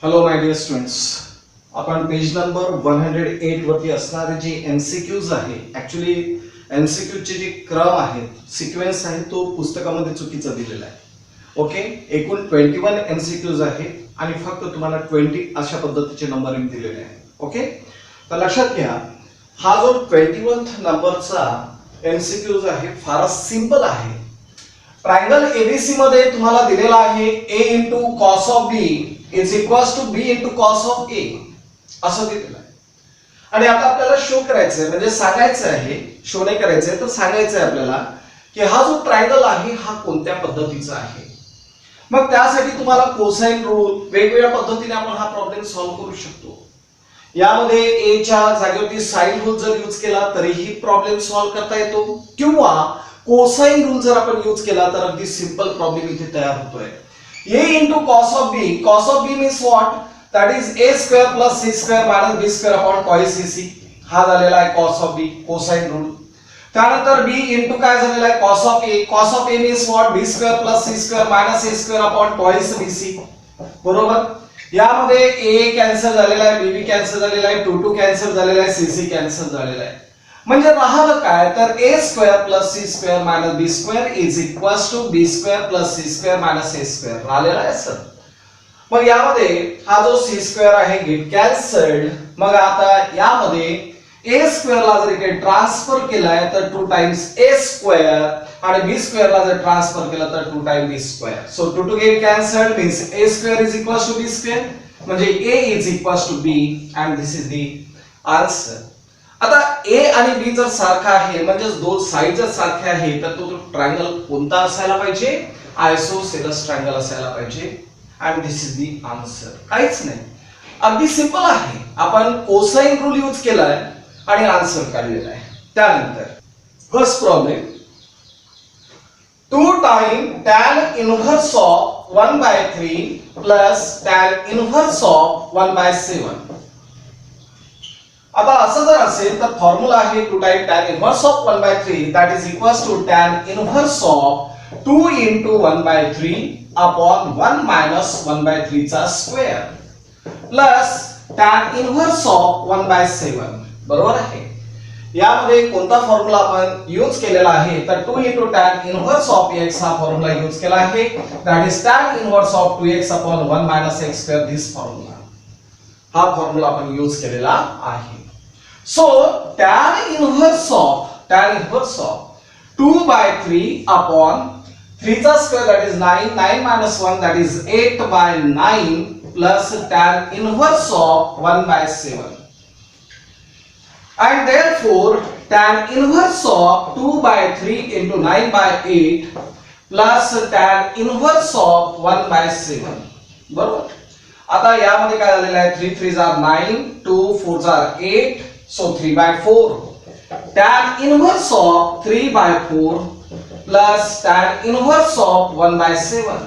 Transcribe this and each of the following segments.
Hello my dear students, आपण page number 108 वरती असणारे जे MCQs आहे, ऍक्च्युली MCQ चे जे क्रम आहे, सिक्वेन्स आहे, तो पुस्तकामध्ये चुकीचा दिलेला आहे. ओके, एकूण 21 MCQs आहेत आणि फक्त तुम्हाला 20 अशा पद्धतीचे नंबरिंग दिलेले आहे. ओके, तर लक्षात घ्या, हा जो 21 नंबरचा MCQs आहे फारच सिंपल आहे. ट्रायंगल एबीसी मध्ये तुम्हाला दिलेला आहे a into cos of b is equals to b into cos of a असं दिलेलं आहे. आणि आता आपल्याला शो करायचं आहे, म्हणजे सांगायचं आहे, शो नाही करायचं आहे तर सांगायचं आहे आपल्याला की हा जो ट्रायंगल आहे हा कोणत्या पद्धतीचा आहे. मग त्यासाठी तुम्हाला कोसाइन रूल, वेगवेगळ्या पद्धतीने आपण हा प्रॉब्लेम सॉल्व्ह करू शकतो. यामध्ये a च्या जागेवरती साइन रूल जर यूज केला तरीही प्रॉब्लेम सॉल्व्ह करता येतो, किंवा कोसाइन रूल जर आपण यूज केला तर अगदी सिंपल प्रॉब्लेम इथे तयार होतोय. a into cos of b, cos of b means what? That is a square plus c square minus b square upon cos c. हा झालेला आहे cos of b, cosine rule. त्यानंतर b into काय झालेला आहे cos of a, cos of a means what? b square plus c square minus a square upon cos bc. बरोबर, यामध्ये a cancel झालेला आहे, bb कॅन्सल झालेला आहे, 2 कॅन्सल झालेला आहे, cc कॅन्सल झालेला आहे. म्हणजे राहिलं काय तर a square plus c square minus b square is equals to b square plus c square minus a square राहिलेला आहे सर. मग यामध्ये हा जो c square आहे गेट कॅन्सल्ड. मग आता यामध्ये a square ला जर इकडे ट्रान्सफर केलाय तर 2 टाइम्स a square आणि b square ला जर ट्रान्सफर केला तर 2 times b square. So 2 get cancelled means a square is equals to b square, म्हणजे a is equals to b and this is the answer. आता a आणि b जर सारखा आहे, म्हणजे दोन साइड जर सारखे आहे, तर तो ट्रायंगल कोणता असायला पाहिजे? आयसोसेलेस ट्रायंगल असायला पाहिजे. and this is the answer. काहीच नाही, अगदी सिंपल आहे. आपण कोसाइन रूल यूज केलाय आणि आन्सर काढलेला आहे. त्यानंतर first problem, 2 time tan inverse of 1/3 plus tan inverse of 1/7. आता असं जर असेल तर फॉर्म्युला आहे 2 time tan inverse of 1/3 that is equals to tan inverse of 2 into 1/3 upon 1 minus 1/3 चा square plus tan inverse of 1/7. बरोबर आहे. यामध्ये कोणता फॉर्म्युला आपण यूज केलेला आहे तर 2 into tan inverse of x हा फॉर्म्युला यूज केला आहे, that is tan inverse of 2x upon 1 minus x square. This formula, हा फॉर्म्युला आपण यूज केलेला आहे. So tan inverse of 2/3 upon 3 चा square that is 9, 9 minus 1 that is 8/9 plus tan inverse of 1/7. And therefore tan inverse of 2/3 into 9/8 plus tan inverse of 1/7. बरोबर. आता यामध्ये काय झालेलं आहे, 3 3s are 9, 2 4s are 8, so 3/4. tan inverse of 3/4 plus tan inverse of 1/7.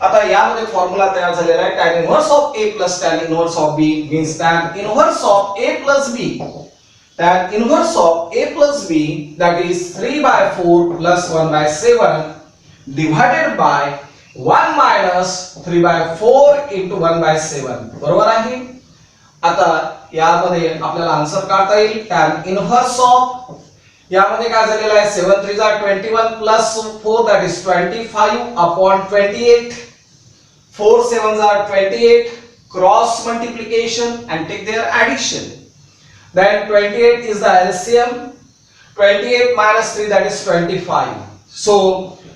आता यामध्ये formula तयार झालेला आहे, tan inverse of a plus tan inverse of b means tan inverse of a plus b. tan inverse of a plus b that is 3/4 plus 1/7 divided by 1 minus 3/4 into 1/7. बरोबर आहे. आता यामध्ये आपल्याला आन्सर काढता येईल. tan इनव्हर्स ऑफ, यामध्ये काय झालेलं आहे, 7 3s are 21 plus 4 that is 25 upon 28. 4 7s are 28. Cross multiplication and take their addition. Then 28 is the LCM. 28 minus 3 that is 25. So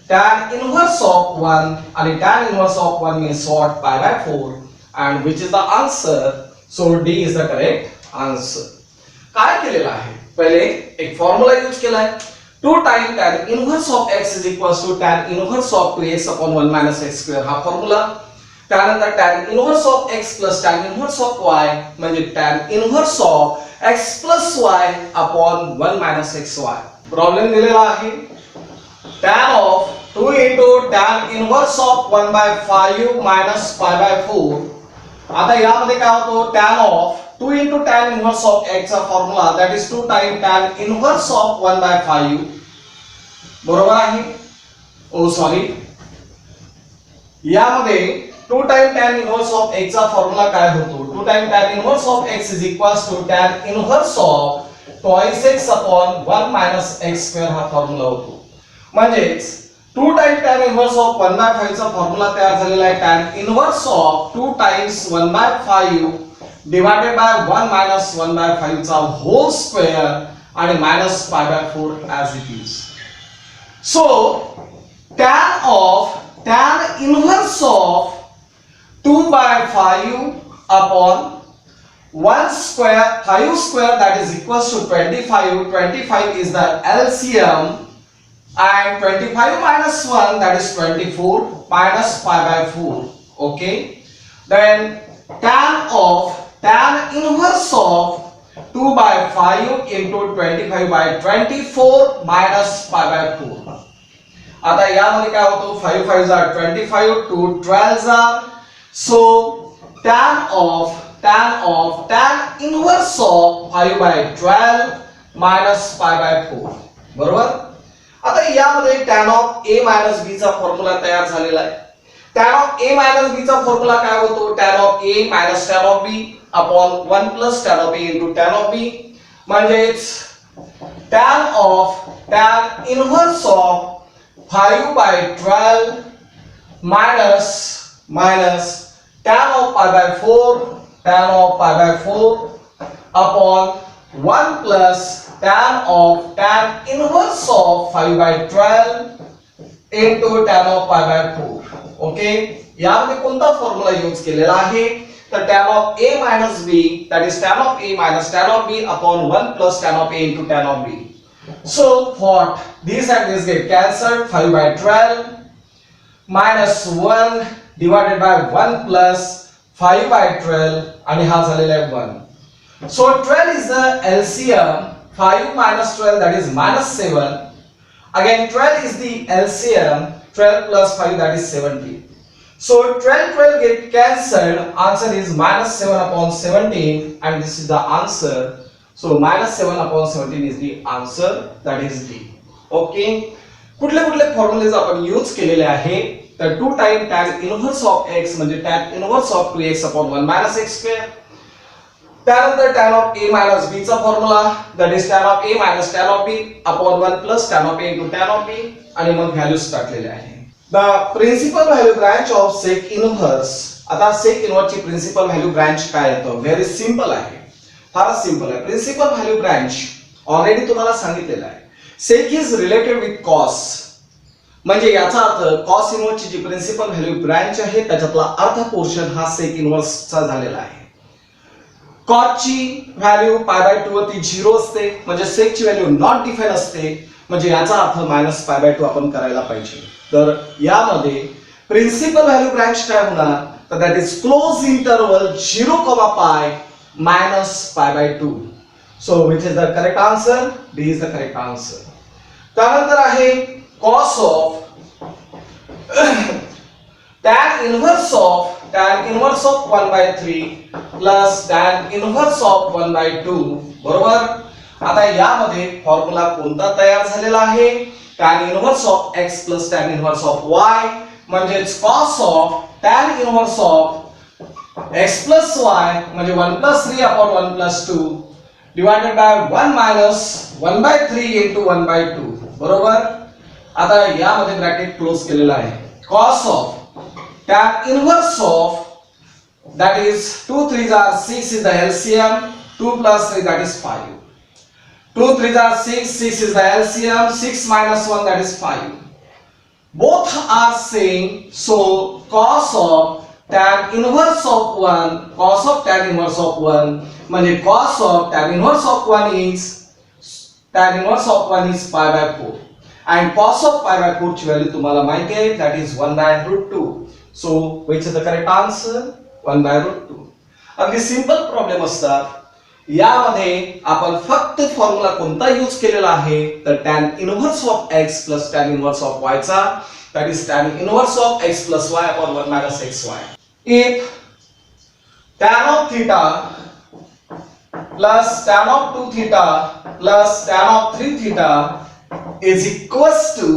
tan inverse of 1 and tan inverse of 1 means what? Pi/4, and which is the answer? So D is the correct answer. काय केलेलं आहे, पहिले एक formula use केलाय, 2 time tan inverse of x is equals to tan inverse of 2x upon 1 minus x square हा formula. त्यानंतर tan inverse of x plus tan inverse of y म्हणजे tan inverse of x plus y upon 1 minus xy. Problem दिलेला आहे, tan of 2 into tan inverse of 1/5 minus pi/4. आता यामध्ये काय होतो, tan of 2 into tan inverse of x चा formula that is 2 time tan inverse of 1/5. बरोबर आहे. ओ sorry, यामध्ये 2 time tan inverse of x चा फॉर्म्युला काय होतो? 2 time tan inverse of x is equals to tan inverse of twice x upon 1 minus x square हा formula होतो. म्हणजेच 2 time tan inverse of 1/5 चा फॉर्म्युला तयार झालेला आहे tan inverse of 2 times 1/5 divided by 1 minus 1/5 चा होल स्क्वेअर आणि minus pi/4 as it is. So tan inverse of 2/5 upon 1 square 5 square that is equals to 25. 25 is the LCM and 25 minus 1 that is 24 minus pi/4. Okay, then tan inverse of 2/5 into 25/24 minus pi/4. आता यामध्ये काय होतो? 5 5 are 25, 2 12 are, so tan inverse of 5/12 minus pi/4. बरोबर. आता यामध्ये tan of a minus b चा formula तयार झालेला आहे. tan of a minus b चा फॉर्म्युला काय होतो? tan of a minus tan of b upon 1 plus tan of a into tan of b. म्हणजेच tan inverse of 5/12 minus tan of pi/4 upon 1 plus tan inverse of 5/12 into tan of pi/4. Okay, यामध्ये कोणता formula use केलेला आहे? तर tan of a minus b, that is tan of a minus tan of b upon 1 plus tan of a into tan of b. So what? These and these get cancelled. 5/12 minus 1 divided by 1 plus 5/12 आणि हा झालेला आहे 1. So 12 is the LCM. 5 minus 12 that is minus 7. Again 12 is the LCM. 12 plus 5 that is 17. So 12 get cancelled. Answer is minus 7 upon 17 and this is the answer. So minus 7 upon 17 is the answer, that is D. Okay. कुठले कुठले formulas आपण use केलेले आहे? तर 2 time tan inverse of x म्हणजे tan inverse of 2x upon 1 minus x square. त्यानंतर tan of a minus b चा formula, that is tan of a minus tan of b upon 1 plus tan of a into tan of b आणि मग values टाकलेले आहे. The principal value branch of sec inverse. आता sec inverse ची principal value branch काय येतो? Very simple आहे, फारच सिंपल आहे. प्रिन्सिपल व्हॅल्यू ब्रांच ऑलरेडी तुम्हाला सांगितलेलं आहे. सेक इज रिलेटेड विथ कॉस, म्हणजे याचा अर्थ कॉस इनव्हर्स ची जी प्रिन्सिपल व्हॅल्यू ब्रांच आहे त्याच्यातला अर्धा पोर्शन हा सेक इनव्हर्स चा झालेला आहे. कॉस ची व्हॅल्यू π/2 वरती 0 असते, म्हणजे सेक ची व्हॅल्यू नॉट डिफाइन असते, म्हणजे याचा अर्थ मायनस π/2 आपण करायला पाहिजे. तर यामध्ये प्रिन्सिपल व्हॅल्यू ब्रांच काय होणार? तर that is close interval 0, π minus π/2. So which is the correct answer? D is the correct answer. त्यानंतर आहे cos of tan inverse of 1/3 plus tan inverse of 1/2. बरोबर. आता यामध्ये फॉर्म्युला कोणता तयार झालेला आहे? tan inverse of x plus tan inverse of y, म्हणजे cos of tan inverse of x plus y म्हणजे 1 plus 3 upon 1 plus 2 divided by 1 minus 1/3 into 1/2. बरोबर. आता यामध्ये ब्रॅकेट क्लोज केलेला आहे. cos of tan inverse of, that is 2 3s are 6 is the LCM, 2 plus 3 that is 5. 2 3s are 6, 6 is the LCM, 6 minus 1 that is 5. Both are same, so cos of tan inverse of 1, cos of tan inverse of 1 म्हणजे cos of tan inverse of 1 is π/4 and cos of π/4 ची value तुम्हाला माहिती आहे, that is 1/√2. So which is the correct answer? 1/√2. अगदी simple problem असतात. यामध्ये आपण फक्त फॉर्म्युला कोणता यूज केलेला आहे? तर tan inverse of x plus tan inverse of y चा, that is tan inverse of x plus y upon 1 minus xy. If tan of theta plus tan of 2 theta plus tan of 3 theta is equals to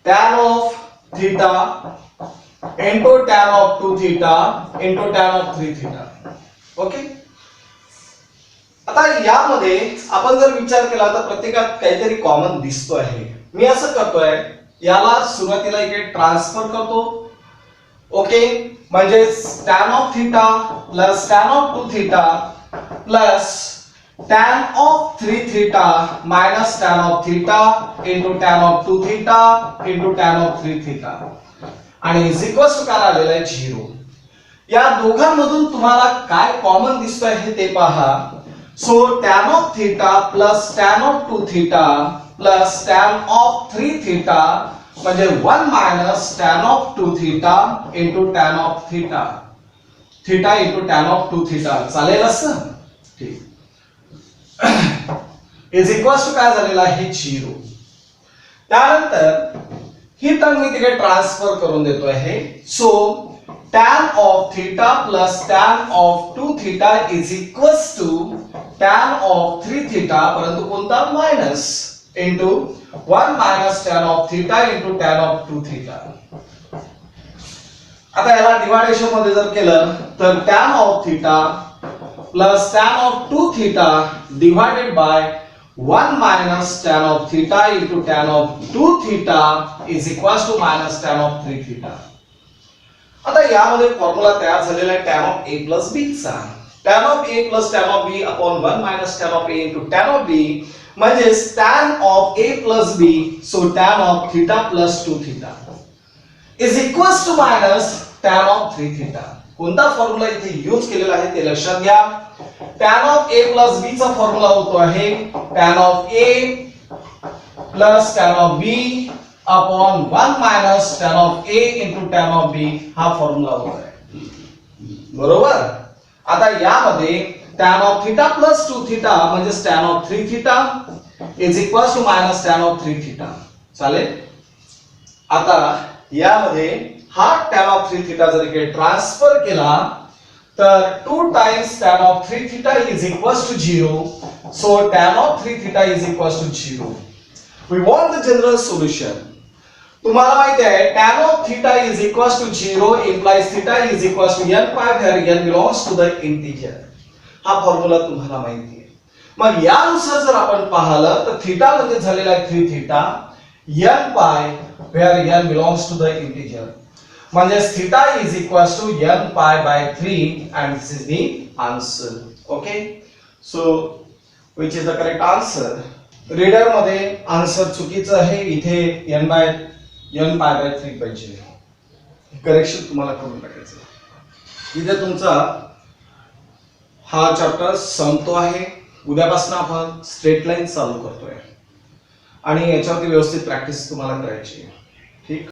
tan of theta into tan of 2 theta into tan of 3 theta. Okay. आता यामध्ये आपण जर विचार केला तर प्रत्येकात काहीतरी common दिसतो आहे. मी असं करतोय, याला सुरुवातीला इकडे ट्रान्सफर करतो. ओके. म्हणजे tan of theta plus tan of 2 theta plus tan of 3 theta minus tan of theta into tan of 2 theta into tan of 3 theta आणि इज इक्वल्स टू काय आलेला आहे 0. या दोघांमधून तुम्हाला काय कॉमन दिसतोय हे ते पहा. So tan of theta plus tan of 2 theta plus tan of 3 theta म्हणजे 1 minus tan of 2 theta into tan of theta theta into tan of 2 theta. चालेल असं? ठीक. इज इक्वल्स टू काय झालेला आहे 0. त्यानंतर ही टर्म मी तिकडे ट्रान्सफर करून देतो आहे. So tan of theta plus tan of 2 theta is equals to tan of 3 theta परंतु कोणता minus into 1 minus tan of theta into tan of 2 theta. आता याला डिवायडेशन मध्ये जर केलं तर tan of theta plus tan of 2 theta divided by 1 minus tan of theta into tan of 2 theta is equals to minus tan of 3 theta. आता यामध्ये formula तयार झालेला आहे tan of a plus b चा. tan of a plus tan of b upon 1 minus tan of a into tan of b म्हणजे tan of a plus b so tan of theta plus 2 theta is equals to minus tan of 3 theta. कोणता formula इथे use केलेला आहे ते लक्षात घ्या. tan of a plus b चा formula होतो आहे tan of a plus tan of b upon 1 minus tan of a into tan of b हा फॉर्म्युला होता है. बरोबर. आता यामध्ये tan of theta plus 2 theta म्हणजे tan of 3 theta is equals to minus tan of 3 theta. चालेल. आता यामध्ये हा tan of 3 theta जर इकडे ट्रान्सफर केला तर 2 times tan of 3 theta is equals to 0. So tan of 3 theta is equals to 0. We want the general solution. तुम्हाला माहिती आहे tan of theta is equals to 0 implies theta is equals to n pi where n belongs to the integer. हा formula तुम्हाला माहिती आहे. मग यानुसार जर आपण पाहिलं तर थीटा म्हणजे झालेला आहे 3 theta n pi where n belongs to the integer म्हणजे theta is equals to n pi by 3 and this is the answer. Okay, so which is the correct answer? Reader मध्ये आन्सर चुकीचं आहे. इथे n pi by 3 पाहिजे. Correction तुम्हाला करून टाकायचं. इथे तुमचा हा चॅप्टर संपतो आहे. उद्यापासून आपण स्ट्रेट लाईन चालू करतोय आणि याच्यावरती व्यवस्थित प्रॅक्टिस तुम्हाला करायची आहे.